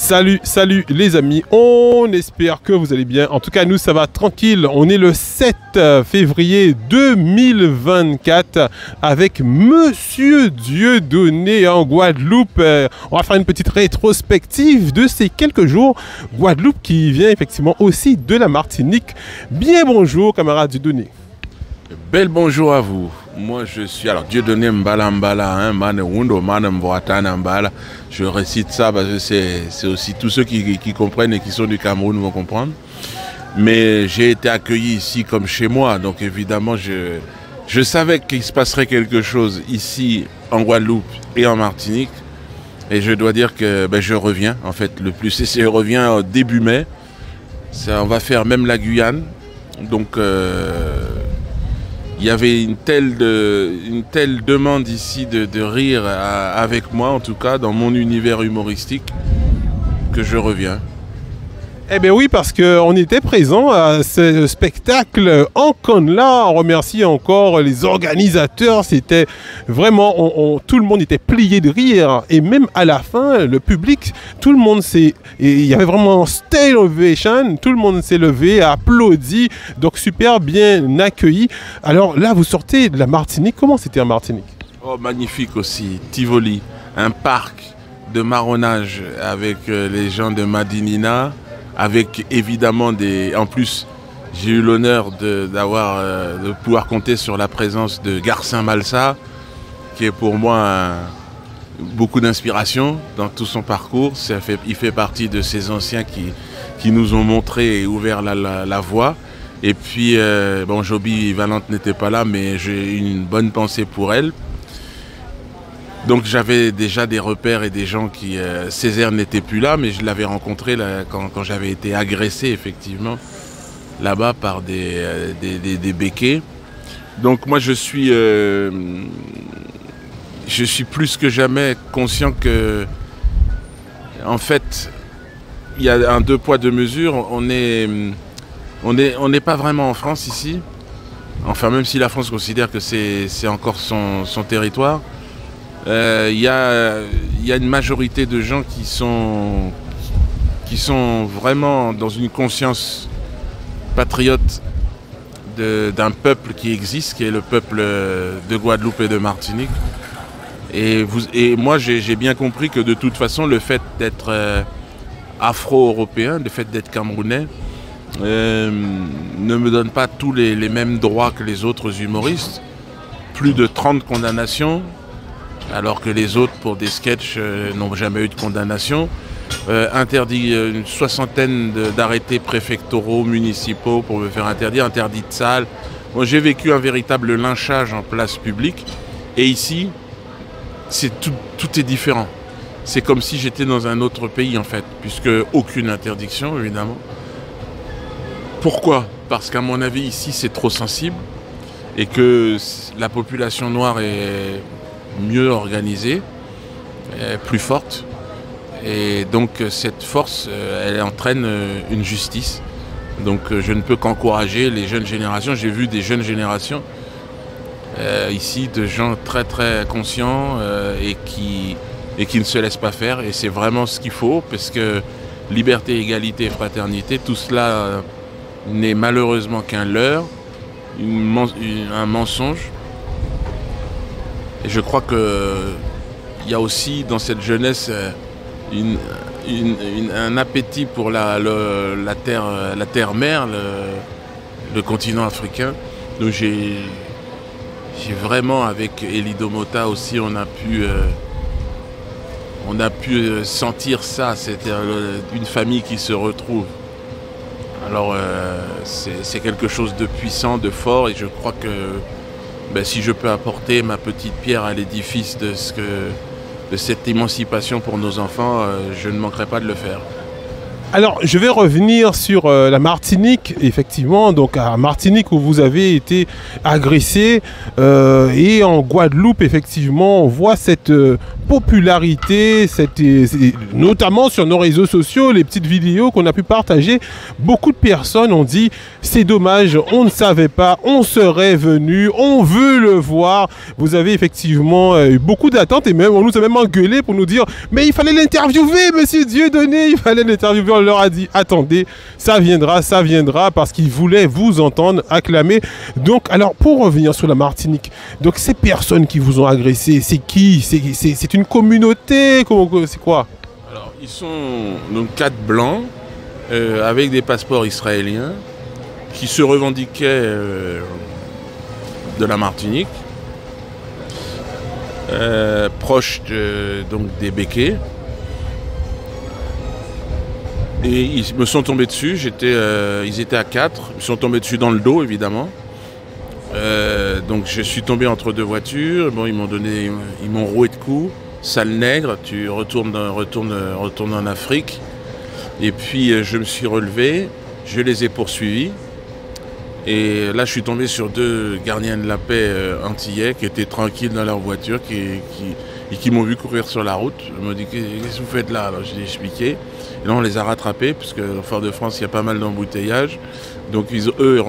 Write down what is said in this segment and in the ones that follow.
Salut les amis, on espère que vous allez bien. En tout cas, nous, ça va tranquille. On est le 7 février 2024 avec Monsieur Dieudonné en Guadeloupe. On va faire une petite rétrospective de ces quelques jours. Guadeloupe qui vient effectivement aussi de la Martinique. Bien bonjour, camarade Dieudonné. Bel bonjour à vous. Moi je suis alors Dieudonné Mbala Mbala, hein, Manewundo Manemboatana Mbala. Je récite ça parce que c'est aussi tous ceux qui comprennent et qui sont du Cameroun vont comprendre. Mais j'ai été accueilli ici comme chez moi, donc évidemment je savais qu'il se passerait quelque chose ici en Guadeloupe et en Martinique. Et je dois dire que je reviens en fait le plus. Je reviens début mai. On va faire même la Guyane. Donc il y avait une telle demande ici de rire avec moi, en tout cas, dans mon univers humoristique, que je reviens. Eh bien oui, parce qu'on était présent à ce spectacle en Conla. On remercie encore les organisateurs. C'était vraiment, tout le monde était plié de rire. Et même à la fin, le public, tout le monde il y avait vraiment stay ovation. Tout le monde s'est levé, a applaudi. Donc super bien accueilli. Alors là, vous sortez de la Martinique. Comment c'était en Martinique? Oh, magnifique aussi. Tivoli, un parc de marronnage avec les gens de Madinina. Avec évidemment en plus, j'ai eu l'honneur de pouvoir compter sur la présence de Garcin Malsa, qui est pour moi beaucoup d'inspiration dans tout son parcours. Il fait partie de ces anciens qui nous ont montré et ouvert la voie. Et puis, Joby Valente n'était pas là, mais j'ai une bonne pensée pour elle. Donc j'avais déjà des repères et des gens qui... Césaire n'était plus là, mais je l'avais rencontré là, quand j'avais été agressé, effectivement, là-bas par des béquets. Donc moi je suis plus que jamais conscient que, en fait, il y a un deux poids, deux mesures. On n'est pas vraiment en France ici. Enfin, même si la France considère que c'est encore son territoire. Il y a une majorité de gens qui sont vraiment dans une conscience patriote d'un peuple qui existe, qui est le peuple de Guadeloupe et de Martinique. Et moi, j'ai bien compris que de toute façon, le fait d'être afro-européen, le fait d'être camerounais, ne me donne pas tous les mêmes droits que les autres humoristes. Plus de 30 condamnations. Alors que les autres, pour des sketchs, n'ont jamais eu de condamnation. Interdit une soixantaine d'arrêtés préfectoraux, municipaux pour me faire interdire, interdit de salle. Bon, j'ai vécu un véritable lynchage en place publique. Et ici, tout est différent. C'est comme si j'étais dans un autre pays, en fait, puisque aucune interdiction, évidemment. Pourquoi? Parce qu'à mon avis, ici, c'est trop sensible et que la population noire est mieux organisée, plus forte, et donc cette force elle entraîne une justice. Donc je ne peux qu'encourager les jeunes générations. J'ai vu des jeunes générations ici, de gens très très conscients et qui ne se laissent pas faire, et c'est vraiment ce qu'il faut, parce que liberté, égalité et fraternité, tout cela n'est malheureusement qu'un leurre, un mensonge. Et je crois qu'il y a aussi dans cette jeunesse un appétit pour la terre-mère, le continent africain. Donc j'ai vraiment, avec Elie Domota aussi, on a pu sentir ça. C'était une famille qui se retrouve. Alors c'est quelque chose de puissant, de fort, et je crois que si je peux apporter ma petite pierre à l'édifice de cette émancipation pour nos enfants, je ne manquerai pas de le faire. Alors, je vais revenir sur la Martinique, effectivement. Donc, à Martinique où vous avez été agressé, et en Guadeloupe, effectivement, on voit cette popularité, notamment sur nos réseaux sociaux, les petites vidéos qu'on a pu partager. Beaucoup de personnes ont dit c'est dommage, on ne savait pas, on serait venu, on veut le voir. Vous avez effectivement eu beaucoup d'attentes et même on nous a même engueulé pour nous dire mais il fallait l'interviewer, monsieur Dieudonné, il fallait l'interviewer. On leur a dit attendez, ça viendra parce qu'ils voulaient vous entendre acclamer. Donc alors pour revenir sur la Martinique, donc ces personnes qui vous ont agressé, c'est qui? C'est une communauté? C'est quoi? Alors ils sont donc 4 blancs avec des passeports israéliens qui se revendiquaient de la Martinique, proches donc des Békés. Et ils me sont tombés dessus, ils étaient à 4, ils me sont tombés dessus dans le dos évidemment. Donc je suis tombé entre 2 voitures, bon, ils m'ont roué de coups, sale nègre, tu retournes en Afrique. Et puis je me suis relevé, je les ai poursuivis. Et là je suis tombé sur 2 gardiens de la paix antillais qui étaient tranquilles dans leur voiture et qui m'ont vu courir sur la route. Ils m'ont dit qu'est-ce que vous faites là? Alors je l'ai expliqué. Et là on les a rattrapés parce qu'en Fort-de-France il y a pas mal d'embouteillages. Donc eux,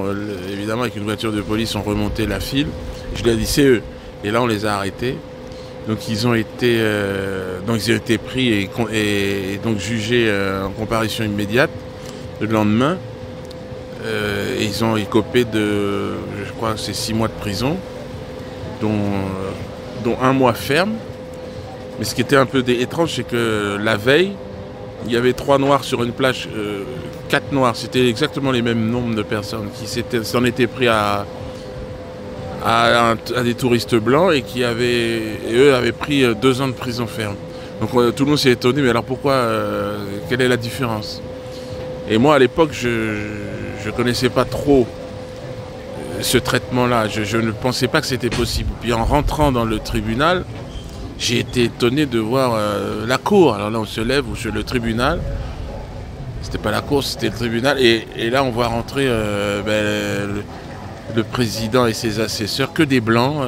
évidemment avec une voiture de police, ont remonté la file. Je leur ai dit c'est eux. Et là on les a arrêtés. Donc ils ont été pris et donc jugés en comparution immédiate le lendemain. Et ils ont écopé de, je crois que c'est 6 mois de prison, dont 1 mois ferme. Mais ce qui était un peu étrange, c'est que la veille, il y avait 3 noirs sur une plage, 4 noirs, c'était exactement les mêmes nombres de personnes qui s'en étaient pris à des touristes blancs et eux avaient pris 2 ans de prison ferme. Donc tout le monde s'est étonné, mais alors pourquoi, quelle est la différence? Et moi à l'époque, je ne connaissais pas trop ce traitement-là, je ne pensais pas que c'était possible. Puis en rentrant dans le tribunal, j'ai été étonné de voir la cour. Alors là, on se lève sur le tribunal. C'était pas la cour, c'était le tribunal. Et là, on voit rentrer le président et ses assesseurs, que des blancs.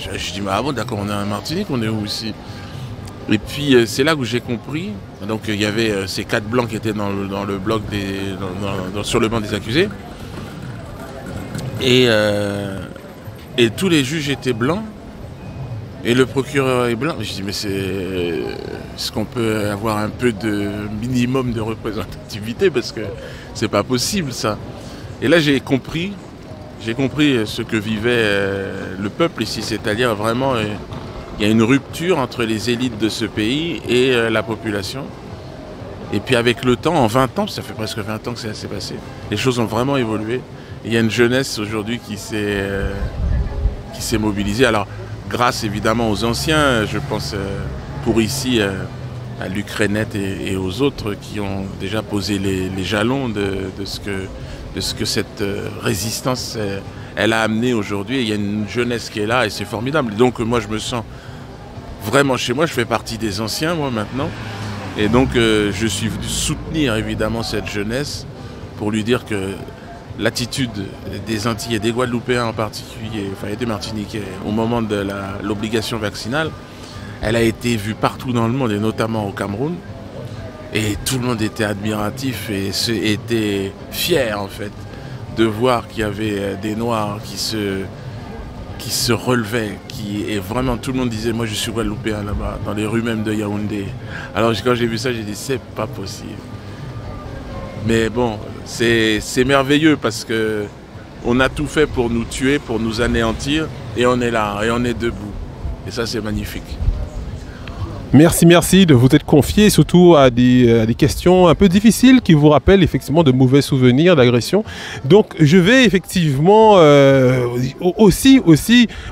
Je dis, mais ah bon, d'accord, on est en Martinique, on est où ici? Et puis, c'est là où j'ai compris. Donc, il y avait ces 4 blancs qui étaient dans le bloc sur le banc des accusés. Et tous les juges étaient blancs. Et le procureur est blanc. Je dis, mais est-ce qu'on peut avoir un peu de minimum de représentativité? Parce que c'est pas possible, ça. Et là, j'ai compris ce que vivait le peuple ici. C'est-à-dire, vraiment, il y a une rupture entre les élites de ce pays et la population. Et puis, avec le temps, en 20 ans, ça fait presque 20 ans que ça s'est passé, les choses ont vraiment évolué. Et il y a une jeunesse aujourd'hui qui s'est mobilisée. Alors, grâce évidemment aux anciens, je pense pour ici à l'Ukrainette et aux autres qui ont déjà posé les jalons de ce que cette résistance elle a amené aujourd'hui. Il y a une jeunesse qui est là et c'est formidable. Donc moi je me sens vraiment chez moi, je fais partie des anciens moi maintenant. Et donc je suis venu soutenir évidemment cette jeunesse pour lui dire que l'attitude des Antillais, des Guadeloupéens en particulier, enfin et des Martiniquais, au moment de l'obligation vaccinale, elle a été vue partout dans le monde et notamment au Cameroun. Et tout le monde était admiratif et était fier en fait de voir qu'il y avait des Noirs qui se relevaient, et vraiment tout le monde disait moi je suis Guadeloupéen là-bas, dans les rues même de Yaoundé. Alors quand j'ai vu ça, j'ai dit c'est pas possible. Mais bon, c'est merveilleux parce que on a tout fait pour nous tuer, pour nous anéantir, et on est là, et on est debout. Et ça, c'est magnifique. Merci de vous être confié surtout à des questions un peu difficiles qui vous rappellent effectivement de mauvais souvenirs d'agression. Donc je vais effectivement aussi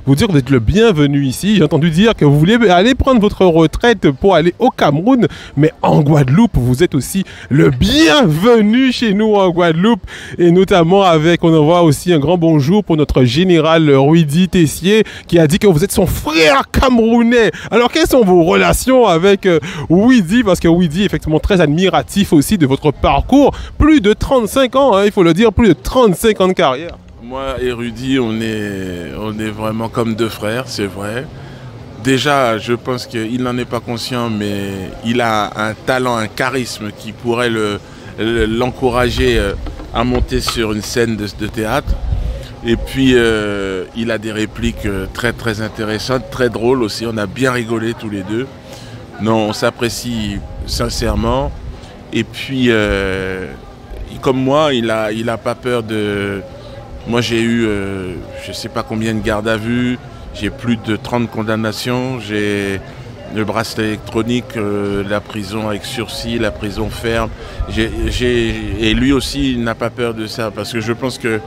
vous dire que vous êtes le bienvenu ici. J'ai entendu dire que vous voulez aller prendre votre retraite pour aller au Cameroun, mais en Guadeloupe, vous êtes aussi le bienvenu chez nous en Guadeloupe. Et notamment on envoie aussi un grand bonjour pour notre général Ruidi Tessier qui a dit que vous êtes son frère camerounais. Alors quelles sont vos relations avec Ouidi, parce que Ouidi est effectivement très admiratif aussi de votre parcours, plus de 35 ans, hein, il faut le dire, plus de 35 ans de carrière. Moi et Rudy, on est vraiment comme 2 frères, c'est vrai. déjà, je pense qu'il n'en est pas conscient, mais il a un talent, un charisme qui pourrait l'encourager à monter sur une scène de théâtre. Et puis, il a des répliques très très intéressantes, très drôles aussi. On a bien rigolé tous les deux. Non, on s'apprécie sincèrement. Et puis, comme moi, il a pas peur de... Moi, j'ai eu, je ne sais pas combien de gardes à vue. J'ai plus de 30 condamnations. J'ai le bracelet électronique, la prison avec sursis, la prison ferme. Et lui aussi, il n'a pas peur de ça. Parce que je pense que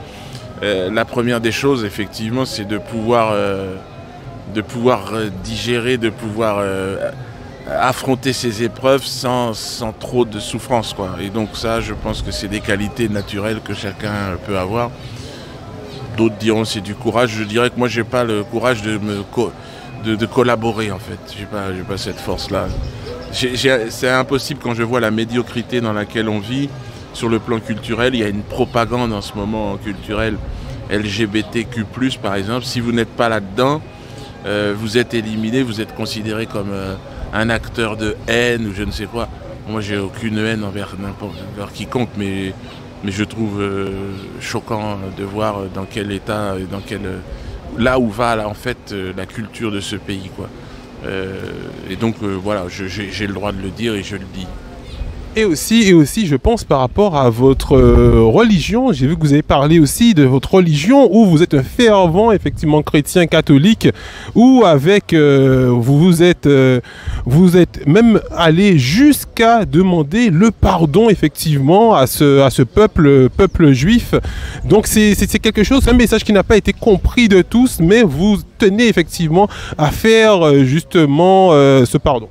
la première des choses, effectivement, c'est de pouvoir digérer, de pouvoir affronter ces épreuves sans trop de souffrance, quoi. Et donc ça, je pense que c'est des qualités naturelles que chacun peut avoir. D'autres diront c'est du courage. Je dirais que moi, j'ai pas le courage de collaborer, en fait. J'ai pas cette force-là. C'est impossible quand je vois la médiocrité dans laquelle on vit. Sur le plan culturel, il y a une propagande en ce moment culturelle LGBTQ+, par exemple. Si vous n'êtes pas là-dedans, vous êtes éliminé, vous êtes considéré comme un acteur de haine ou je ne sais quoi. Moi, j'ai aucune haine envers quiconque, mais je trouve choquant de voir dans quel état, là où va là, en fait la culture de ce pays, quoi. Et donc voilà, j'ai le droit de le dire et je le dis. Et aussi, je pense, par rapport à votre religion, j'ai vu que vous avez parlé aussi de votre religion, où vous êtes un fervent, effectivement, chrétien catholique, où avec, vous êtes même allé jusqu'à demander le pardon, effectivement, à ce peuple juif. Donc c'est quelque chose, un message qui n'a pas été compris de tous, mais vous tenez effectivement à faire justement ce pardon.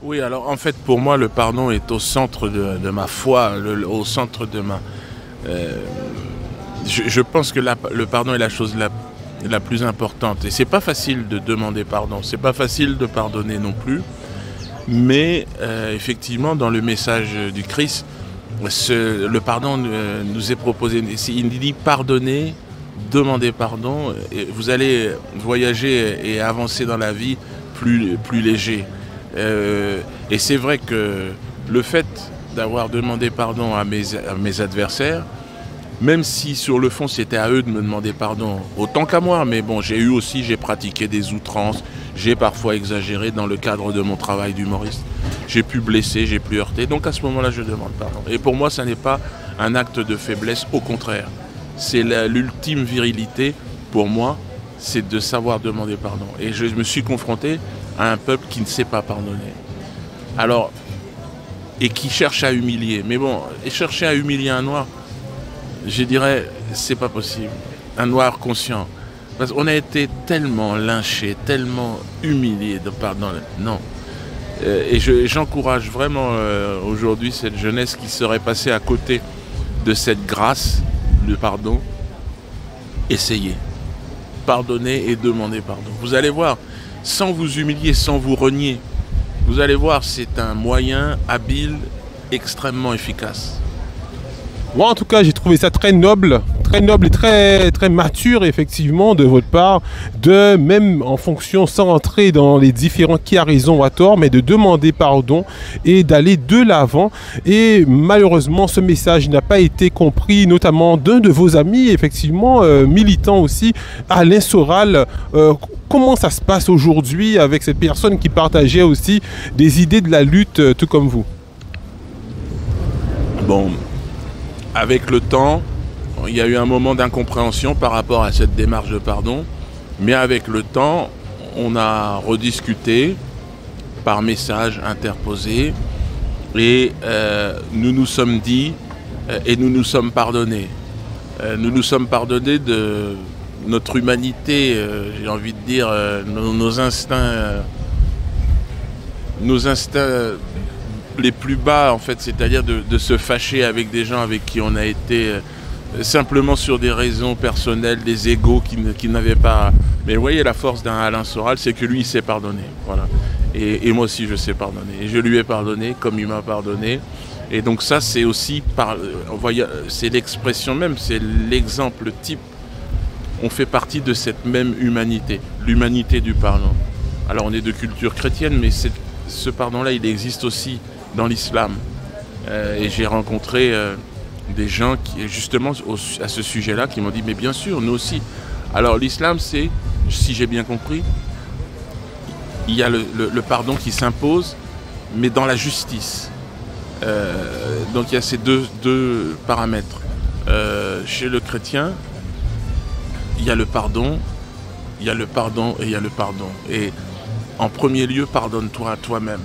Oui, alors en fait, pour moi, le pardon est au centre de ma foi, au centre de ma... je pense que le pardon est la chose la plus importante. Et c'est pas facile de demander pardon, c'est pas facile de pardonner non plus. Mais effectivement, dans le message du Christ, le pardon nous est proposé. Il dit pardonner, demander pardon, et vous allez voyager et avancer dans la vie plus léger. Et c'est vrai que le fait d'avoir demandé pardon à mes adversaires, même si sur le fond c'était à eux de me demander pardon autant qu'à moi, mais bon, j'ai pratiqué des outrances, j'ai parfois exagéré dans le cadre de mon travail d'humoriste, j'ai pu blesser, j'ai pu heurter, donc à ce moment-là je demande pardon. Et pour moi ça n'est pas un acte de faiblesse, au contraire, c'est l'ultime virilité pour moi, c'est de savoir demander pardon. Et je me suis confronté à un peuple qui ne sait pas pardonner. Alors, et qui cherche à humilier. Mais bon, et chercher à humilier un noir, je dirais, c'est pas possible. Un noir conscient. Parce qu'on a été tellement lynché, tellement humilié de pardon. Non. Et j'encourage vraiment aujourd'hui cette jeunesse qui serait passée à côté de cette grâce, de pardon. Essayez. Pardonnez et demandez pardon. Vous allez voir, sans vous humilier, sans vous renier, vous allez voir, c'est un moyen habile, extrêmement efficace. Moi, en tout cas, j'ai trouvé ça très noble et très mature, effectivement, de votre part, de même en fonction, sans entrer dans les différents qui a raison ou à tort, mais de demander pardon et d'aller de l'avant. Et malheureusement, ce message n'a pas été compris, notamment d'un de vos amis, effectivement, militant aussi, Alain Soral. Comment ça se passe aujourd'hui avec cette personne qui partageait aussi des idées de la lutte, tout comme vous? Bon, avec le temps, il y a eu un moment d'incompréhension par rapport à cette démarche de pardon, mais avec le temps, on a rediscuté par message interposé et nous nous sommes dit et nous nous sommes pardonnés. Nous nous sommes pardonnés de notre humanité, j'ai envie de dire, nos instincts les plus bas, en fait, c'est-à-dire de se fâcher avec des gens avec qui on a été simplement sur des raisons personnelles, des égos qui n'avaient pas... Mais vous voyez, la force d'un Alain Soral, c'est que lui, il sait pardonner. Voilà. Et moi aussi, je sais pardonner. Et je lui ai pardonné comme il m'a pardonné. Et donc ça, c'est aussi, c'est l'expression même, c'est l'exemple type. On fait partie de cette même humanité, l'humanité du pardon. Alors on est de culture chrétienne, mais ce pardon-là, il existe aussi dans l'islam. Et j'ai rencontré des gens qui, justement, à ce sujet-là, qui m'ont dit, mais bien sûr, nous aussi. Alors l'islam, c'est, si j'ai bien compris, il y a le pardon qui s'impose, mais dans la justice. Donc il y a ces deux paramètres. Chez le chrétien, il y a le pardon, il y a le pardon et il y a le pardon. Et en premier lieu, pardonne-toi à toi-même.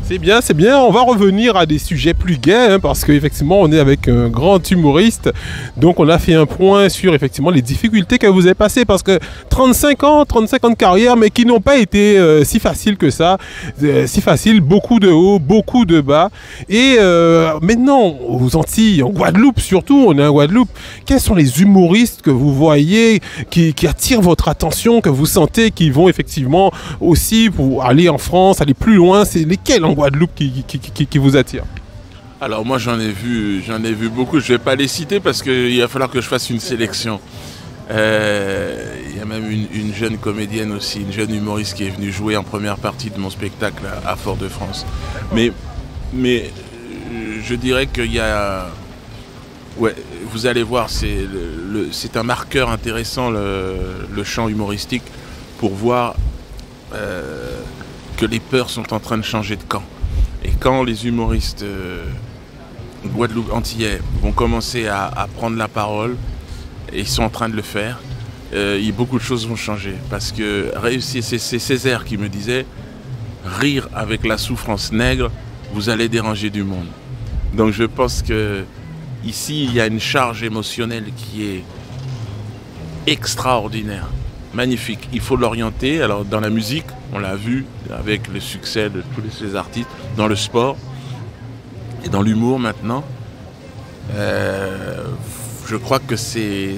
C'est bien, c'est bien. On va revenir à des sujets plus gais, hein, parce qu'effectivement, on est avec un grand humoriste. Donc, on a fait un point sur, effectivement, les difficultés que vous avez passées. Parce que 35 ans de carrière, mais qui n'ont pas été si faciles que ça. Si faciles, beaucoup de hauts, beaucoup de bas. Et maintenant, aux Antilles, en Guadeloupe surtout, on est en Guadeloupe. Quels sont les humoristes que vous voyez qui attirent votre attention, que vous sentez, qui vont effectivement aussi pour aller en France, aller plus loin? C'est lesquels en Guadeloupe qui vous attire? Alors moi j'en ai vu beaucoup, je ne vais pas les citer parce qu'il va falloir que je fasse une sélection. Il y a même une jeune comédienne aussi, une jeune humoriste qui est venue jouer en première partie de mon spectacle à Fort-de-France. Mais je dirais qu'il y a... Ouais, vous allez voir, c'est un marqueur intéressant le champ humoristique pour voir que les peurs sont en train de changer de camp. Et quand les humoristes Guadeloupe antillais vont commencer à prendre la parole, et ils sont en train de le faire, beaucoup de choses vont changer. Parce que c'est Césaire qui me disait, rire avec la souffrance nègre, vous allez déranger du monde. Donc je pense que ici il y a une charge émotionnelle qui est extraordinaire, magnifique. Il faut l'orienter. Alors dans la musique, on l'a vu avec le succès de tous ces artistes, dans le sport et dans l'humour maintenant. Je crois que c'est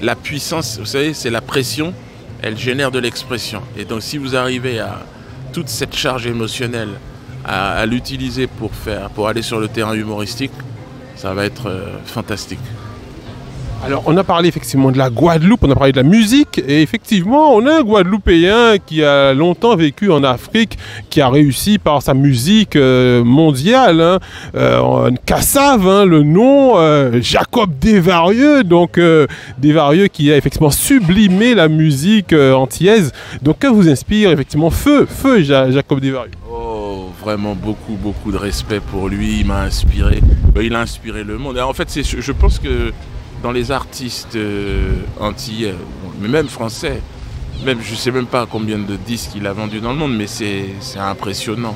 la puissance, vous savez, c'est la pression, elle génère de l'expression. Et donc si vous arrivez à toute cette charge émotionnelle à l'utiliser pour aller sur le terrain humoristique, ça va être fantastique. Alors, on a parlé effectivement de la Guadeloupe, on a parlé de la musique, et effectivement, on a un Guadeloupéen qui a longtemps vécu en Afrique, qui a réussi par sa musique mondiale, Kassav, le nom, Jacob Desvarieux, donc Desvarieux qui a effectivement sublimé la musique antillaise. Donc, que vous inspire effectivement Feu Jacob Desvarieux? Oh, vraiment beaucoup de respect pour lui, il m'a inspiré, il a inspiré le monde. En fait, je pense que dans les artistes antillais, mais même français, même je ne sais même pas combien de disques il a vendu dans le monde, mais c'est impressionnant.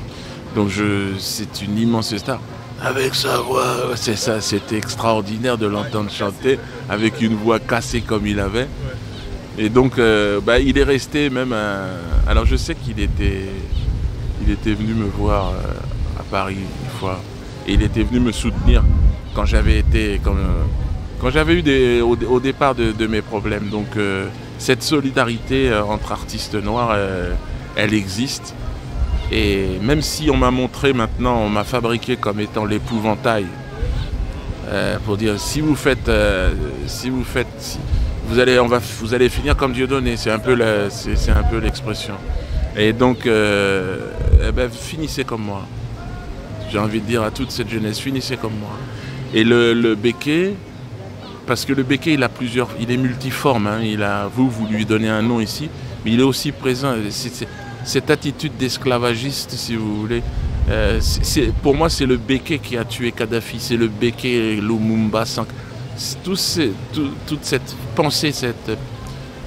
Donc c'est une immense star. Avec sa voix, c'est ça, c'était extraordinaire de l'entendre chanter avec une voix cassée comme il avait. Et donc il est resté même alors je sais qu'il était venu me voir à Paris une fois, et il était venu me soutenir quand j'avais été quand j'avais eu au départ de mes problèmes. Donc cette solidarité entre artistes noirs, elle existe. Et même si on m'a montré maintenant, on m'a fabriqué comme étant l'épouvantail, pour dire si vous allez finir comme Dieudonné, c'est un peu l'expression. Et donc finissez comme moi. J'ai envie de dire à toute cette jeunesse, finissez comme moi. Et le béquet, parce que le béquet, il est multiforme, vous lui donnez un nom ici, mais il est aussi présent. Cette attitude d'esclavagiste, si vous voulez, pour moi, c'est le béquet qui a tué Kadhafi, c'est le béquet Lumumba. Toute cette pensée,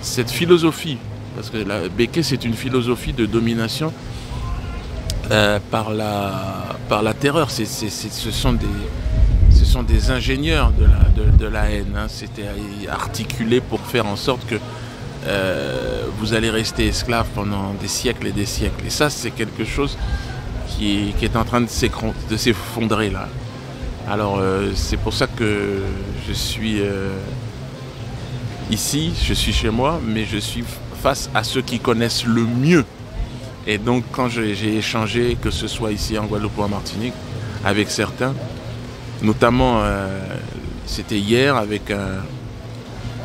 cette philosophie, parce que le béquet, c'est une philosophie de domination par la terreur. Ce sont des ingénieurs de la haine. C'était articulé pour faire en sorte que vous allez rester esclave pendant des siècles et des siècles. Et ça, c'est quelque chose qui est en train de s'effondrer là. Alors, c'est pour ça que je suis ici, je suis chez moi, mais je suis face à ceux qui connaissent le mieux. Et donc, quand j'ai échangé, que ce soit ici en Guadeloupe ou en Martinique, avec certains, notamment, c'était hier avec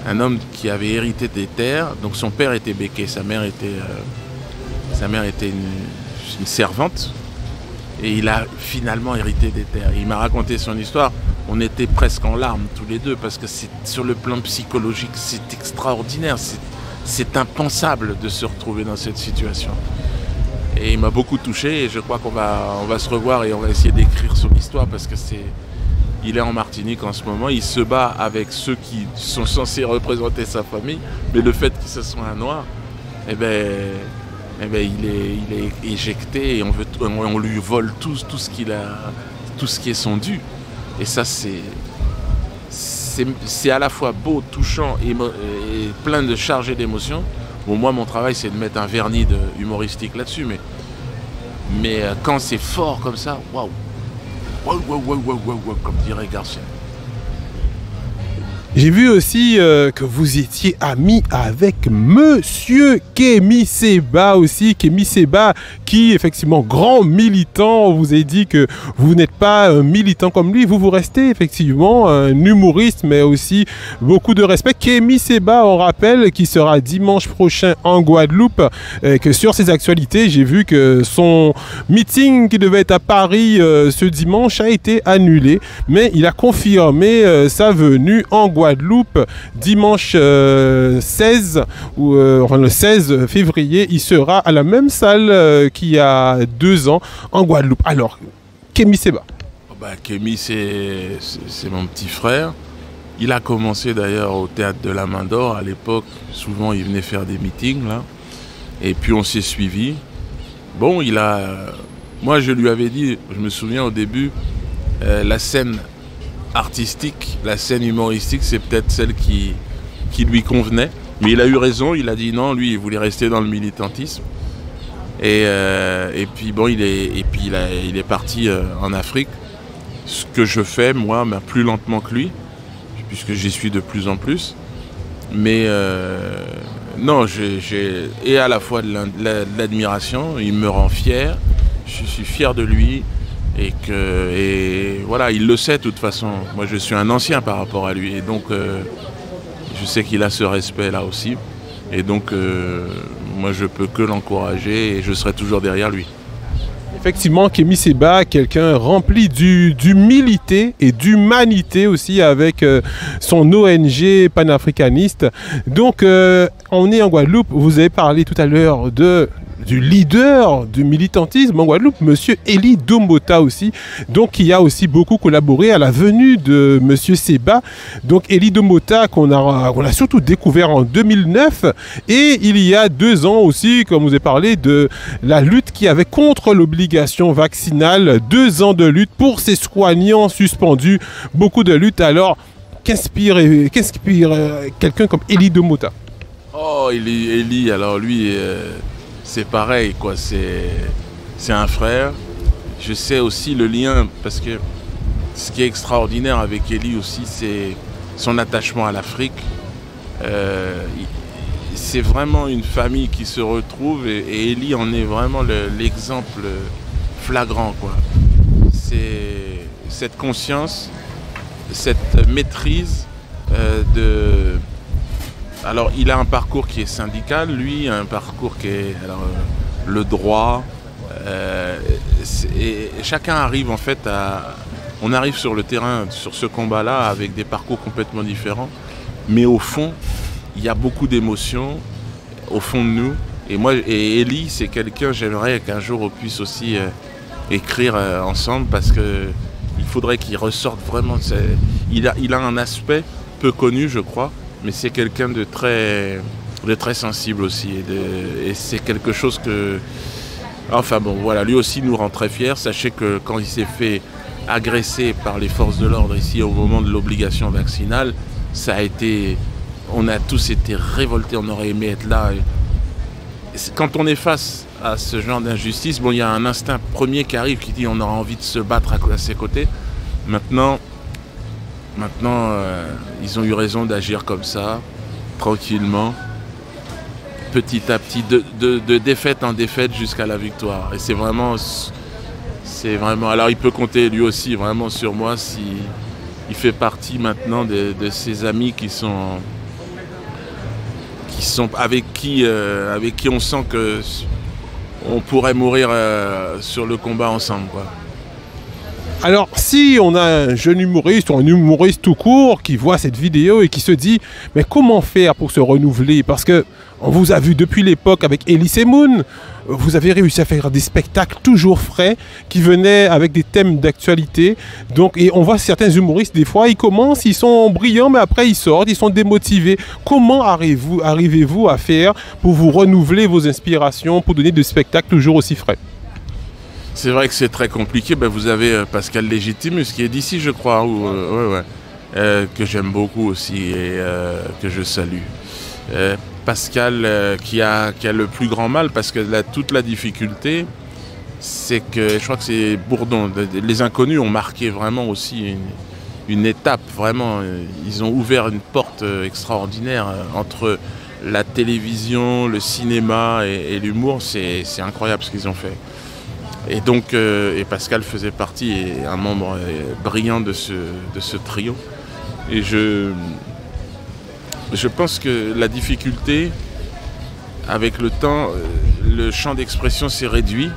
un homme qui avait hérité des terres. Donc son père était béquet, sa mère était une servante. Et il a finalement hérité des terres. Il m'a raconté son histoire. On était presque en larmes tous les deux parce que sur le plan psychologique, c'est extraordinaire. C'est impensable de se retrouver dans cette situation. Et il m'a beaucoup touché et je crois qu'on va se revoir et on va essayer d'écrire son histoire parce que il est en Martinique en ce moment. Il se bat avec ceux qui sont censés représenter sa famille, mais le fait que ce soit un noir, il est éjecté et on lui vole tout ce qu'il a, tout ce qui est son dû. Et ça, c'est à la fois beau, touchant et plein de chargé d'émotions. Bon, moi, mon travail, c'est de mettre un vernis humoristique là-dessus, mais quand c'est fort comme ça, waouh, comme dirait Garcia. J'ai vu aussi que vous étiez ami avec Monsieur Kémy Séba aussi. Kémy Séba qui, effectivement, grand militant. On vous a dit que vous n'êtes pas un militant comme lui. Vous restez effectivement un humoriste, mais aussi beaucoup de respect. Kémy Séba, on rappelle, qui sera dimanche prochain en Guadeloupe. Que sur ses actualités, j'ai vu que son meeting qui devait être à Paris ce dimanche a été annulé. Mais il a confirmé sa venue en Guadeloupe dimanche 16 ou le 16 février. Il sera à la même salle qu'il y a 2 ans en Guadeloupe. Alors, Kémy Séba. Kémy, c'est mon petit frère. Il a commencé d'ailleurs au théâtre de la Main d'Or à l'époque. Souvent, il venait faire des meetings là. Et puis on s'est suivis. Bon, moi, je lui avais dit, je me souviens au début, la scène artistique, la scène humoristique, c'est peut-être celle qui lui convenait. Mais il a eu raison, il a dit non, lui, il voulait rester dans le militantisme. Et puis bon, il est parti en Afrique. Ce que je fais, moi, plus lentement que lui, puisque j'y suis de plus en plus. Mais non, j'ai à la fois de l'admiration, il me rend fier, je suis fier de lui. Et voilà, il le sait de toute façon. Moi, je suis un ancien par rapport à lui. Et donc, je sais qu'il a ce respect-là aussi. Et donc, moi, je peux que l'encourager et je serai toujours derrière lui. Effectivement, Kémy Séba, quelqu'un rempli d'humilité et d'humanité aussi avec son ONG panafricaniste. Donc, on est en Guadeloupe. Vous avez parlé tout à l'heure du leader du militantisme en Guadeloupe, Monsieur Élie Dombota aussi, donc qui a aussi beaucoup collaboré à la venue de Monsieur Séba. Donc Élie Dombota qu'on a surtout découvert en 2009 et il y a 2 ans aussi, comme vous avez parlé, de la lutte qu'il y avait contre l'obligation vaccinale, 2 ans de lutte pour ces soignants suspendus, beaucoup de lutte. Alors, qu'inspire quelqu'un comme Élie Dombota? Oh, Élie, alors lui... c'est pareil, quoi. C'est un frère. Je sais aussi le lien, parce que ce qui est extraordinaire avec Élie aussi, c'est son attachement à l'Afrique. C'est vraiment une famille qui se retrouve et Élie en est vraiment l'exemple flagrant, quoi. C'est cette conscience, cette maîtrise de... Alors, il a un parcours qui est syndical, lui, un parcours qui est le droit. Et chacun arrive en fait on arrive sur le terrain, sur ce combat-là, avec des parcours complètement différents. Mais au fond, il y a beaucoup d'émotions au fond de nous. Et Élie, c'est quelqu'un, j'aimerais qu'un jour on puisse aussi écrire ensemble parce qu'il faudrait qu'il ressorte vraiment. Il a un aspect peu connu, je crois. Mais c'est quelqu'un de très sensible aussi. Et c'est quelque chose que... Enfin bon, voilà, lui aussi nous rend très fiers. Sachez que quand il s'est fait agresser par les forces de l'ordre ici au moment de l'obligation vaccinale, ça a été... On a tous été révoltés, on aurait aimé être là. Quand on est face à ce genre d'injustice, bon, il y a un instinct premier qui arrive qui dit on aura envie de se battre à ses côtés. Maintenant, ils ont eu raison d'agir comme ça, tranquillement, petit à petit, de défaite en défaite jusqu'à la victoire. Et c'est vraiment... Alors il peut compter lui aussi vraiment sur moi si il fait partie maintenant de ses amis qui sont avec qui on sent que on pourrait mourir sur le combat ensemble, quoi. Alors, si on a un jeune humoriste ou un humoriste tout court qui voit cette vidéo et qui se dit « Mais comment faire pour se renouveler ?» Parce que on vous a vu depuis l'époque avec Elise Moon, vous avez réussi à faire des spectacles toujours frais qui venaient avec des thèmes d'actualité. Donc, et on voit certains humoristes, des fois, ils commencent, ils sont brillants, mais après ils sortent, ils sont démotivés. Comment arrivez-vous à faire pour vous renouveler vos inspirations, pour donner des spectacles toujours aussi frais? C'est vrai que c'est très compliqué. Ben, vous avez Pascal Légitimus qui est d'ici, je crois, que j'aime beaucoup aussi et que je salue. Pascal qui a le plus grand mal parce que toute la difficulté, c'est que je crois que c'est Bourdon. Les Inconnus ont marqué vraiment aussi une étape. Vraiment, ils ont ouvert une porte extraordinaire entre la télévision, le cinéma et l'humour. C'est incroyable ce qu'ils ont fait. Et donc, et Pascal faisait partie, et un membre brillant de ce trio. Et je pense que la difficulté, avec le temps, le champ d'expression s'est réduit.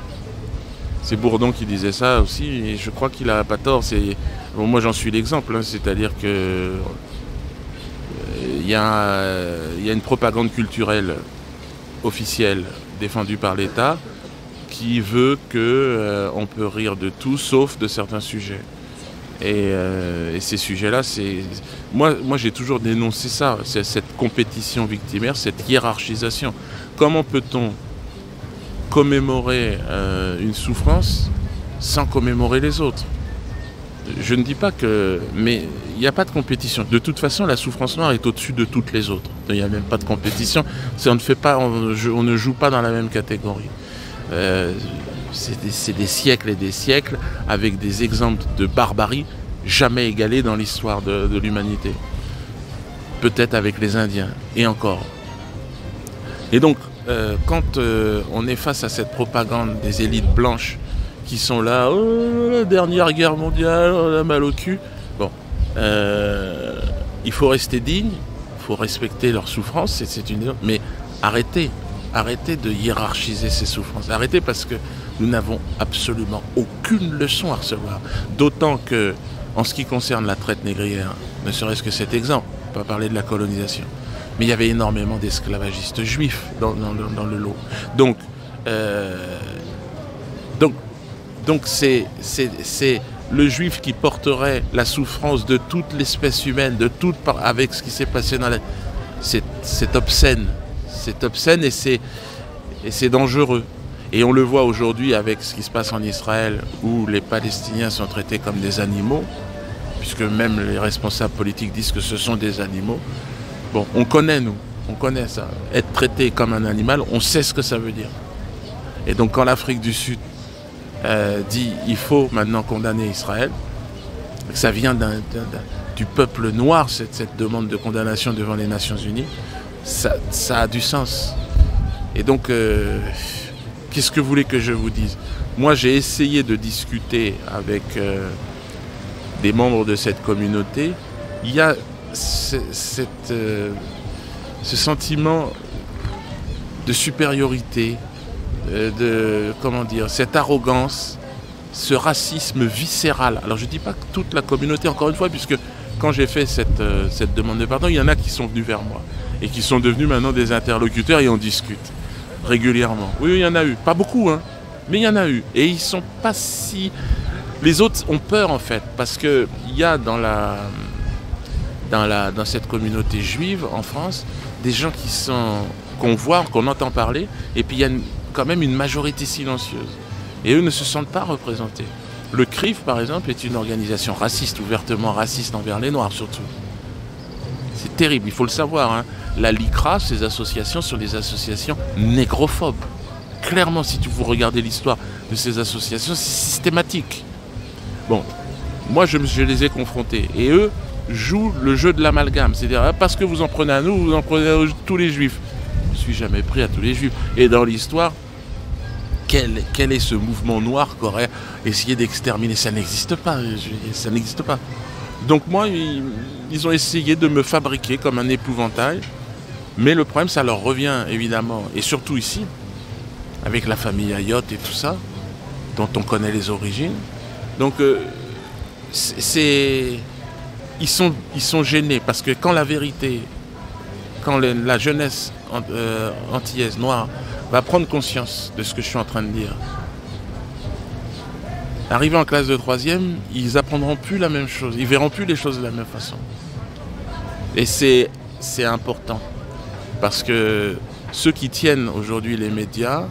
C'est Bourdon qui disait ça aussi, et je crois qu'il n'a pas tort. Bon, moi, j'en suis l'exemple, hein, c'est-à-dire que il y a une propagande culturelle officielle défendue par l'État qui veut qu'on peut rire de tout sauf de certains sujets. Et ces sujets-là, moi j'ai toujours dénoncé ça, cette compétition victimaire, cette hiérarchisation. Comment peut-on commémorer une souffrance sans commémorer les autres? Je ne dis pas que... Mais il n'y a pas de compétition. De toute façon, la souffrance noire est au-dessus de toutes les autres. Il n'y a même pas de compétition. On ne joue pas dans la même catégorie. C'est des siècles et des siècles avec des exemples de barbarie jamais égalés dans l'histoire de l'humanité. Peut-être avec les Indiens, et encore. Et donc, quand on est face à cette propagande des élites blanches qui sont là, oh, la dernière guerre mondiale, on a mal au cul. Bon, il faut rester digne, il faut respecter leurs souffrances, mais arrêtez de hiérarchiser ces souffrances. Arrêtez parce que nous n'avons absolument aucune leçon à recevoir. D'autant que, en ce qui concerne la traite négrière, ne serait-ce que cet exemple, on ne va pas parler de la colonisation, mais il y avait énormément d'esclavagistes juifs dans le lot. Donc c'est le juif qui porterait la souffrance de toute l'espèce humaine, avec ce qui s'est passé dans la... C'est obscène. C'est obscène et c'est dangereux. Et on le voit aujourd'hui avec ce qui se passe en Israël, où les Palestiniens sont traités comme des animaux, puisque même les responsables politiques disent que ce sont des animaux. Bon, on connaît ça. Être traité comme un animal, on sait ce que ça veut dire. Et donc quand l'Afrique du Sud dit il faut maintenant condamner Israël, ça vient du peuple noir, cette demande de condamnation devant les Nations Unies, ça a du sens. Et donc, qu'est-ce que vous voulez que je vous dise? Moi, j'ai essayé de discuter avec des membres de cette communauté. Il y a ce sentiment de supériorité, cette arrogance, ce racisme viscéral. Alors, je ne dis pas que toute la communauté, encore une fois, puisque quand j'ai fait cette demande de pardon, il y en a qui sont venus vers moi et qui sont devenus maintenant des interlocuteurs et on discute régulièrement. Oui, il y en a eu. Pas beaucoup, hein, mais il y en a eu. Et ils sont pas si... Les autres ont peur, en fait, parce qu'il y a dans cette communauté juive, en France, des gens qu'on voit, qu'on entend parler, et puis il y a quand même une majorité silencieuse. Et eux ne se sentent pas représentés. Le CRIF, par exemple, est une organisation raciste, ouvertement raciste envers les Noirs, surtout. C'est terrible, il faut le savoir, hein. La LICRA, ces associations sont des associations négrophobes. Clairement, si vous regardez l'histoire de ces associations, c'est systématique. Bon, moi je les ai confrontés. Et eux jouent le jeu de l'amalgame. C'est-à-dire, parce que vous en prenez à nous, vous en prenez à tous les juifs. Je ne suis jamais pris à tous les juifs. Et dans l'histoire, quel est ce mouvement noir qu'aurait essayé d'exterminer? Ça n'existe pas. Ça n'existe pas. Donc moi, ils ont essayé de me fabriquer comme un épouvantail Mais le problème, ça leur revient évidemment, et surtout ici, avec la famille Ayotte et tout ça, dont on connaît les origines. Donc ils sont gênés parce que quand la vérité, quand la jeunesse antillaise noire va prendre conscience de ce que je suis en train de dire, arrivés en classe de 3e, ils apprendront plus la même chose, ils verront plus les choses de la même façon. Et c'est important parce que ceux qui tiennent aujourd'hui les médias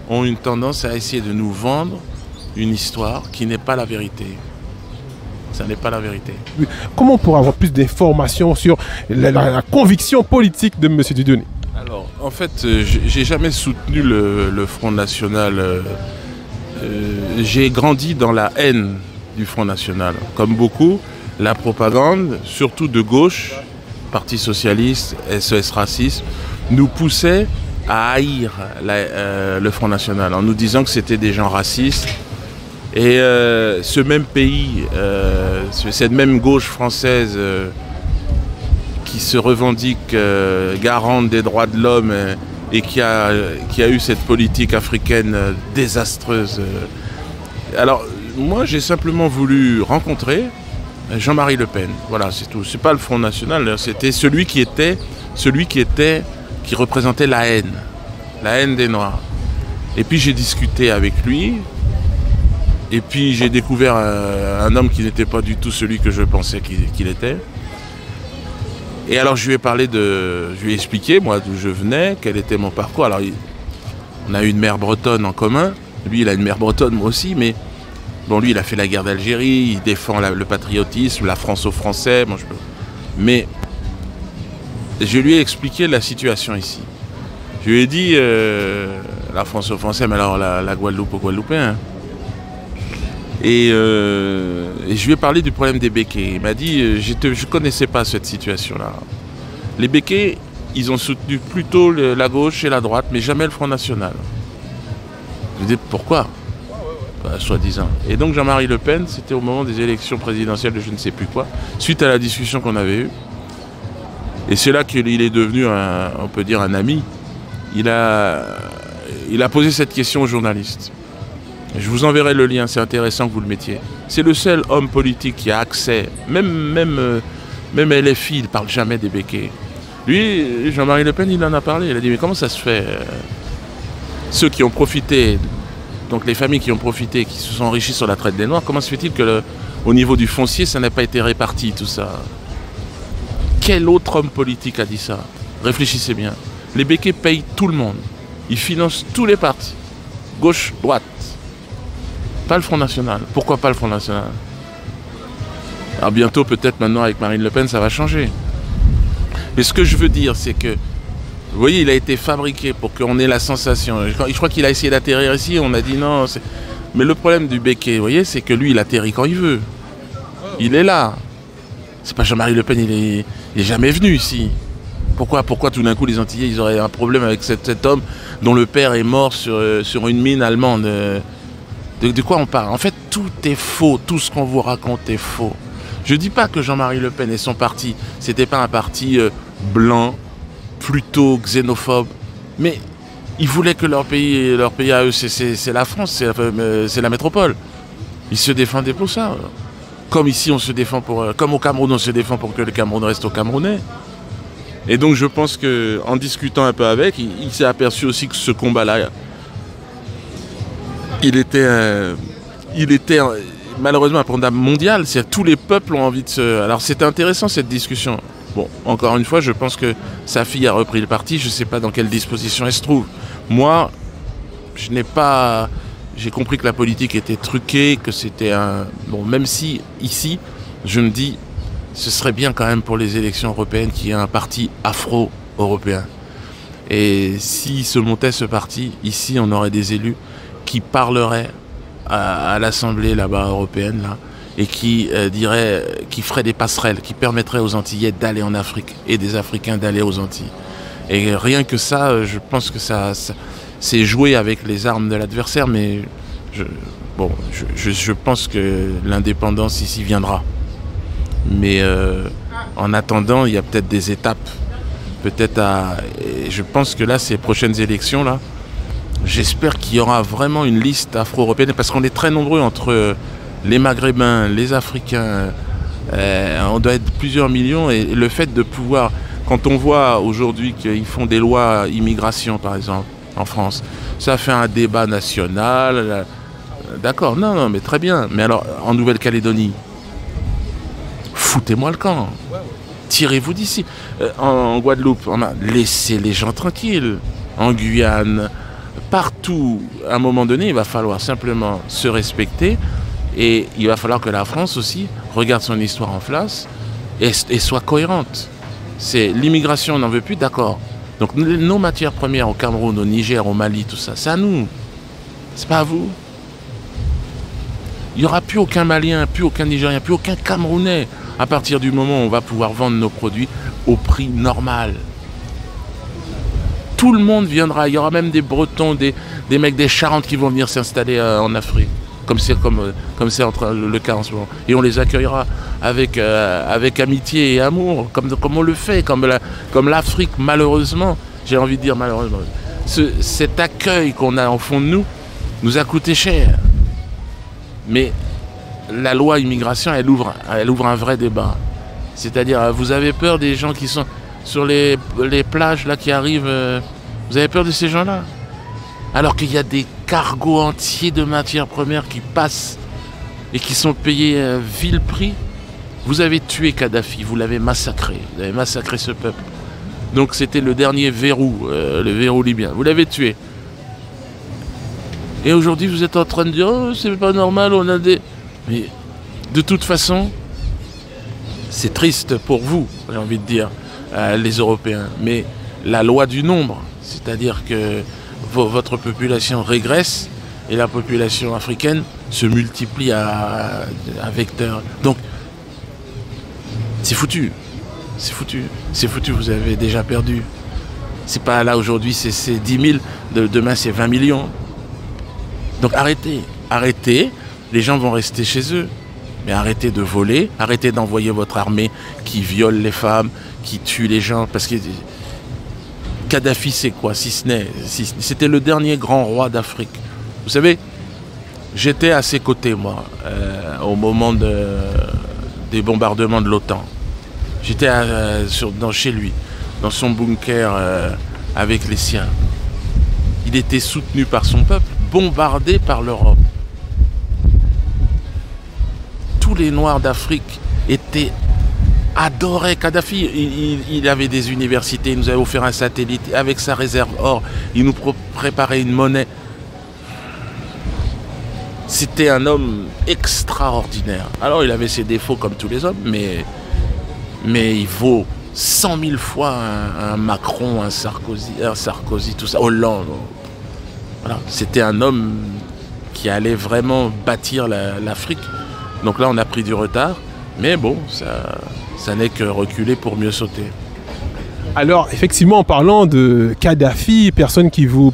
ont une tendance à essayer de nous vendre une histoire qui n'est pas la vérité. Ça n'est pas la vérité. Comment on pourrait avoir plus d'informations sur la conviction politique de M. Dieudonné? Alors, en fait, j'ai jamais soutenu le Front National. J'ai grandi dans la haine du Front National. Comme beaucoup, la propagande, surtout de gauche, Parti Socialiste, SES Racisme, nous poussait à haïr le Front National en nous disant que c'était des gens racistes. Et ce même pays, cette même gauche française qui se revendique garante des droits de l'homme et qui a eu cette politique africaine désastreuse. Alors, moi, j'ai simplement voulu rencontrer Jean-Marie Le Pen. Voilà, c'est tout. C'est pas le Front National, c'était celui qui représentait la haine des Noirs. Et puis j'ai discuté avec lui. Et puis j'ai découvert un homme qui n'était pas du tout celui que je pensais qu'il était. Et alors je lui ai expliqué moi d'où je venais, quel était mon parcours. Alors on a eu une mère bretonne en commun. Lui il a une mère bretonne, moi aussi, mais bon lui il a fait la guerre d'Algérie, il défend le patriotisme, la France aux Français. Mais je lui ai expliqué la situation ici. Je lui ai dit la France aux Français, mais alors la Guadeloupe aux Guadeloupéens. Et je lui ai parlé du problème des béquets. Il m'a dit, je ne connaissais pas cette situation-là. Les béquets, ils ont soutenu plutôt la gauche et la droite, mais jamais le Front National. Je lui ai dit, pourquoi? Soi-disant. Et donc Jean-Marie Le Pen, c'était au moment des élections présidentielles de je ne sais plus quoi, suite à la discussion qu'on avait eue. Et c'est là qu'il est devenu, on peut dire, un ami. Il a posé cette question aux journalistes. Je vous enverrai le lien, c'est intéressant que vous le mettiez. C'est le seul homme politique qui a accès, même LFI, il ne parle jamais des béquets. Lui, Jean-Marie Le Pen, il en a parlé. Il a dit, mais comment ça se fait ceux qui ont profité, donc les familles qui ont profité, qui se sont enrichies sur la traite des Noirs, comment se fait-il qu'au niveau du foncier, ça n'a pas été réparti, tout ça? Quel autre homme politique a dit ça? Réfléchissez bien. Les béquets payent tout le monde. Ils financent tous les partis. Gauche, droite. Pas le Front National. Pourquoi pas le Front National? Alors bientôt, peut-être maintenant avec Marine Le Pen, ça va changer. Mais ce que je veux dire, c'est que, vous voyez, il a été fabriqué pour qu'on ait la sensation. Je crois qu'il a essayé d'atterrir ici, on a dit non. Mais le problème du béquet, vous voyez, c'est que lui, il atterrit quand il veut. Il est là. C'est pas Jean-Marie Le Pen, il est jamais venu ici. Pourquoi tout d'un coup les Antillais, ils auraient un problème avec cet homme dont le père est mort sur une mine allemande? De quoi on parle? En fait, tout est faux. Tout ce qu'on vous raconte est faux. Je ne dis pas que Jean-Marie Le Pen et son parti, c'était pas un parti blanc, plutôt xénophobe, mais ils voulaient que leur pays à eux, c'est la France, c'est la métropole. Ils se défendaient pour ça. Comme ici, on se défend comme au Cameroun, on se défend pour que le Cameroun reste au Camerounais. Et donc, je pense qu'en discutant un peu avec, il s'est aperçu aussi que ce combat-là, il était malheureusement un combat mondial. Tous les peuples ont envie de se... Alors, c'était intéressant cette discussion. Bon, encore une fois, je pense que sa fille a repris le parti. Je ne sais pas dans quelle disposition elle se trouve. Moi, j'ai compris que la politique était truquée, que c'était un... Bon, même si, ici, je me dis, ce serait bien quand même pour les élections européennes qu'il y ait un parti afro-européen. Et s'il se montait ce parti, ici, on aurait des élus qui parleraient à l'Assemblée là-bas européenne, là, et qui ferait des passerelles, qui permettraient aux Antillais d'aller en Afrique et des Africains d'aller aux Antilles. Et rien que ça, je pense que ça c'est jouer avec les armes de l'adversaire, mais je pense que l'indépendance ici viendra. Mais en attendant, il y a peut-être des étapes peut-être et je pense que là, ces prochaines élections, là, j'espère qu'il y aura vraiment une liste afro-européenne, parce qu'on est très nombreux entre les Maghrébins, les Africains, on doit être plusieurs millions, et le fait de pouvoir, quand on voit aujourd'hui qu'ils font des lois immigration, par exemple, en France, ça fait un débat national, d'accord, non, mais très bien, mais alors, en Nouvelle-Calédonie, foutez-moi le camp, tirez-vous d'ici. En Guadeloupe, laissez les gens tranquilles, en Guyane, partout, à un moment donné, il va falloir simplement se respecter, et il va falloir que la France aussi regarde son histoire en face et soit cohérente. C'est l'immigration, on n'en veut plus, d'accord. Donc nos matières premières au Cameroun, au Niger, au Mali, tout ça, c'est à nous. C'est pas à vous. Il n'y aura plus aucun Malien, plus aucun Nigérien, plus aucun Camerounais à partir du moment où on va pouvoir vendre nos produits au prix normal. Tout le monde viendra. Il y aura même des Bretons, des mecs des Charentes qui vont venir s'installer en Afrique, comme c'est le cas en ce moment. Et on les accueillera avec amitié et amour, comme on le fait, comme l'Afrique, malheureusement, j'ai envie de dire malheureusement. Cet accueil qu'on a en fond de nous a coûté cher. Mais la loi immigration, elle ouvre un vrai débat. C'est-à-dire, vous avez peur des gens qui sont sur les plages là qui arrivent, vous avez peur de ces gens-là? Alors qu'il y a des cargos entiers de matières premières qui passent et qui sont payés vil prix. Vous avez tué Kadhafi, vous l'avez massacré, vous avez massacré ce peuple. Donc c'était le dernier verrou, le verrou libyen. Vous l'avez tué. Et aujourd'hui vous êtes en train de dire, oh, c'est pas normal, on a des... Mais de toute façon, c'est triste pour vous, j'ai envie de dire, les Européens. Mais la loi du nombre, c'est-à-dire que votre population régresse et la population africaine se multiplie à vecteur. Donc, c'est foutu. C'est foutu. C'est foutu, vous avez déjà perdu. C'est pas là aujourd'hui, c'est 10 000, demain c'est 20 millions. Donc arrêtez, arrêtez, les gens vont rester chez eux. Mais arrêtez de voler, arrêtez d'envoyer votre armée qui viole les femmes, qui tue les gens. Parce que Kadhafi, c'est quoi, c'était le dernier grand roi d'Afrique. Vous savez, j'étais à ses côtés, moi, au moment des bombardements de l'OTAN. J'étais chez lui, dans son bunker, avec les siens. Il était soutenu par son peuple, bombardé par l'Europe. Tous les Noirs d'Afrique adoraient Kadhafi. Il avait des universités, il nous avait offert un satellite avec sa réserve or. Il nous préparait une monnaie. C'était un homme extraordinaire. Alors il avait ses défauts comme tous les hommes, mais il vaut 100 000 fois un Macron, un Sarkozy, tout ça, Hollande. Voilà. C'était un homme qui allait vraiment bâtir l'Afrique. Donc là, on a pris du retard, mais bon, ça n'est que reculer pour mieux sauter. Alors, effectivement, en parlant de Kadhafi, personne qui vous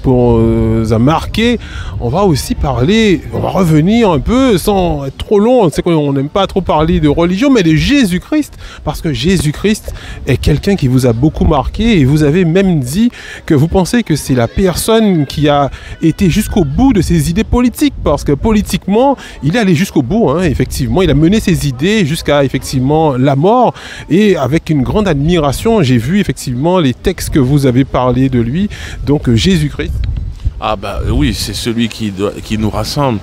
a marqué, on va aussi parler, on va revenir un peu, sans être trop long, on sait qu'on n'aime pas trop parler de religion, mais de Jésus-Christ, parce que Jésus-Christ est quelqu'un qui vous a beaucoup marqué, et vous avez même dit que vous pensez que c'est la personne qui a été jusqu'au bout de ses idées politiques, parce que politiquement, il est allé jusqu'au bout, hein, effectivement, il a mené ses idées jusqu'à, effectivement, la mort, et avec une grande admiration, j'ai vu, effectivement, les textes que vous avez parlé de lui, donc Jésus-Christ. Ah bah oui, c'est celui qui nous rassemble.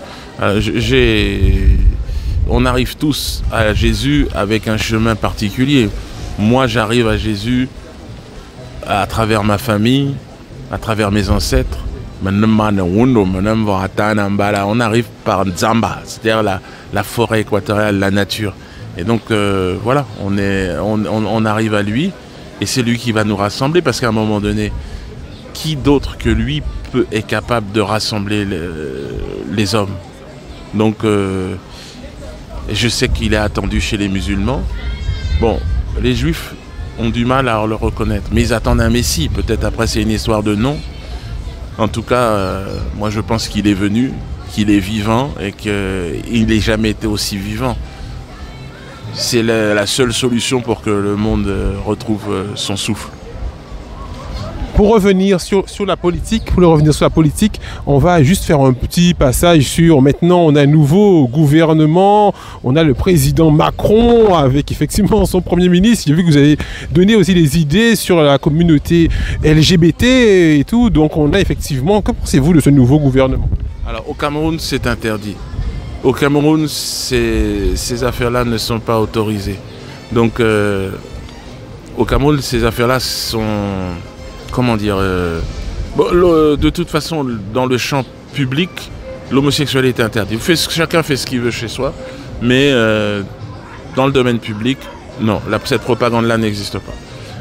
On arrive tous à Jésus avec un chemin particulier. Moi, j'arrive à Jésus à travers ma famille, à travers mes ancêtres. On arrive par Nzamba, c'est-à-dire la forêt équatoriale, la nature. Et donc voilà, on arrive à lui. Et c'est lui qui va nous rassembler, parce qu'à un moment donné, qui d'autre que lui est capable de rassembler les hommes? Donc, je sais qu'il est attendu chez les musulmans. Bon, les juifs ont du mal à le reconnaître, mais ils attendent un messie. Peut-être après, c'est une histoire de nom. En tout cas, moi, je pense qu'il est venu, qu'il est vivant et qu'il n'ait jamais été aussi vivant. C'est la seule solution pour que le monde retrouve son souffle. Pour revenir sur la politique, on va juste faire un petit passage sur maintenant on a un nouveau gouvernement, on a le président Macron avec effectivement son premier ministre. J'ai vu que vous avez donné aussi des idées sur la communauté LGBT et tout, donc on a effectivement, que pensez-vous de ce nouveau gouvernement? Alors au Cameroun c'est interdit. Au Cameroun ces affaires-là ne sont pas autorisées. Donc au Cameroun ces affaires-là sont... Comment dire de toute façon, dans le champ public, l'homosexualité est interdite. Chacun fait ce qu'il veut chez soi, mais dans le domaine public, non, cette propagande-là n'existe pas.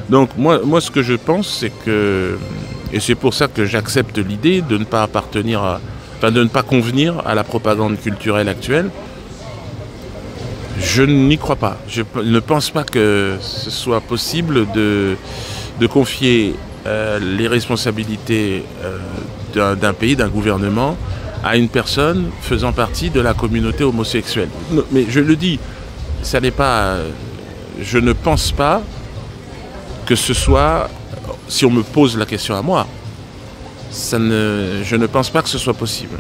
Donc moi, ce que je pense, c'est que, et c'est pour ça que j'accepte l'idée de ne pas appartenir de ne pas convenir à la propagande culturelle actuelle, je n'y crois pas. Je ne pense pas que ce soit possible de confier les responsabilités d'un pays, d'un gouvernement, à une personne faisant partie de la communauté homosexuelle. Mais je le dis, ça n'est pas... je ne pense pas que ce soit... Si on me pose la question à moi, je ne pense pas que ce soit possible.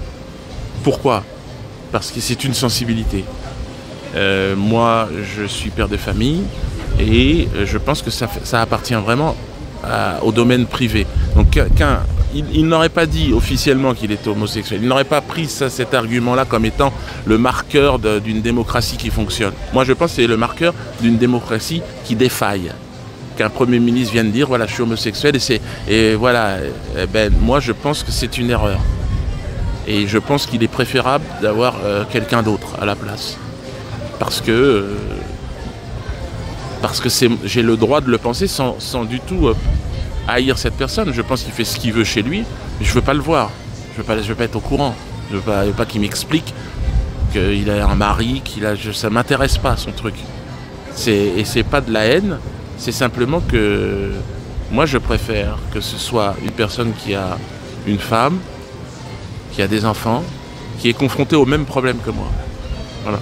Pourquoi? Parce que c'est une sensibilité. Moi, je suis père de famille et je pense que ça appartient vraiment au domaine privé. Donc il n'aurait pas dit officiellement qu'il était homosexuel. Il n'aurait pas pris cet argument-là comme étant le marqueur d'une démocratie qui fonctionne. Moi, je pense que c'est le marqueur d'une démocratie qui défaille. Qu'un Premier ministre vienne dire, voilà, je suis homosexuel, moi, je pense que c'est une erreur. Et je pense qu'il est préférable d'avoir quelqu'un d'autre à la place. Parce que j'ai le droit de le penser sans du tout haïr cette personne. Je pense qu'il fait ce qu'il veut chez lui, mais je ne veux pas le voir. Je veux pas être au courant. Je veux pas qu'il m'explique qu'il a un mari, ça ne m'intéresse pas, son truc. Et c'est pas de la haine, c'est simplement que moi je préfère que ce soit une personne qui a une femme, qui a des enfants, qui est confrontée au même problème que moi. Voilà.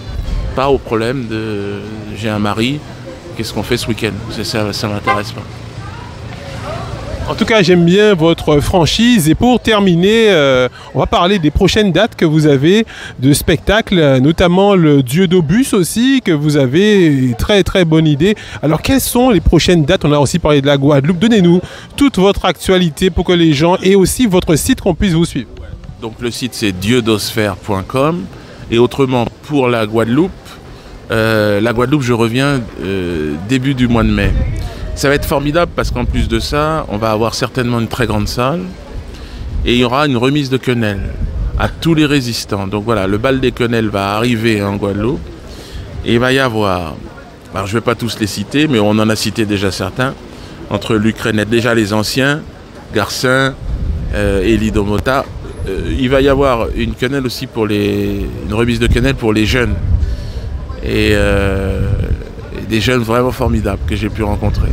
Pas au problème de j'ai un mari, qu'est-ce qu'on fait ce week-end? Ça ne m'intéresse pas. En tout cas, j'aime bien votre franchise. Et pour terminer, on va parler des prochaines dates que vous avez de spectacles, notamment le Dieu d'Obus aussi, que vous avez. Très, très bonne idée. Alors, quelles sont les prochaines dates? On a aussi parlé de la Guadeloupe. Donnez-nous toute votre actualité pour que les gens aient aussi votre site, qu'on puisse vous suivre. Donc, le site, c'est dieudosphère.com. Et autrement, pour la Guadeloupe, je reviens début du mois de mai. Ça va être formidable parce qu'en plus de ça, on va avoir certainement une très grande salle et il y aura une remise de quenelles à tous les résistants. Donc voilà, le bal des quenelles va arriver en Guadeloupe et il va y avoir, alors je ne vais pas tous les citer, mais on en a cité déjà certains, entre Luc Renet, déjà les anciens, Garcin, Élie Domota. Il va y avoir une quenelle aussi une remise de quenelles pour les jeunes. Et des jeunes vraiment formidables que j'ai pu rencontrer,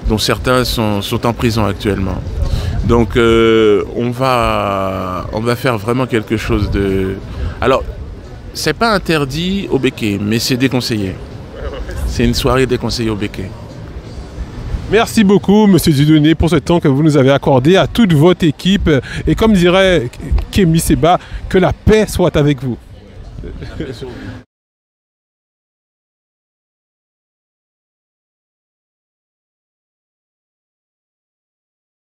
dont certains sont en prison actuellement. Donc on va faire vraiment quelque chose de... Alors, c'est pas interdit au Béquet, mais c'est déconseillé. C'est une soirée déconseillée au Béquet. Merci beaucoup, Monsieur Dieudonné, pour ce temps que vous nous avez accordé à toute votre équipe. Et comme dirait Kémy Seba, que la paix soit avec vous.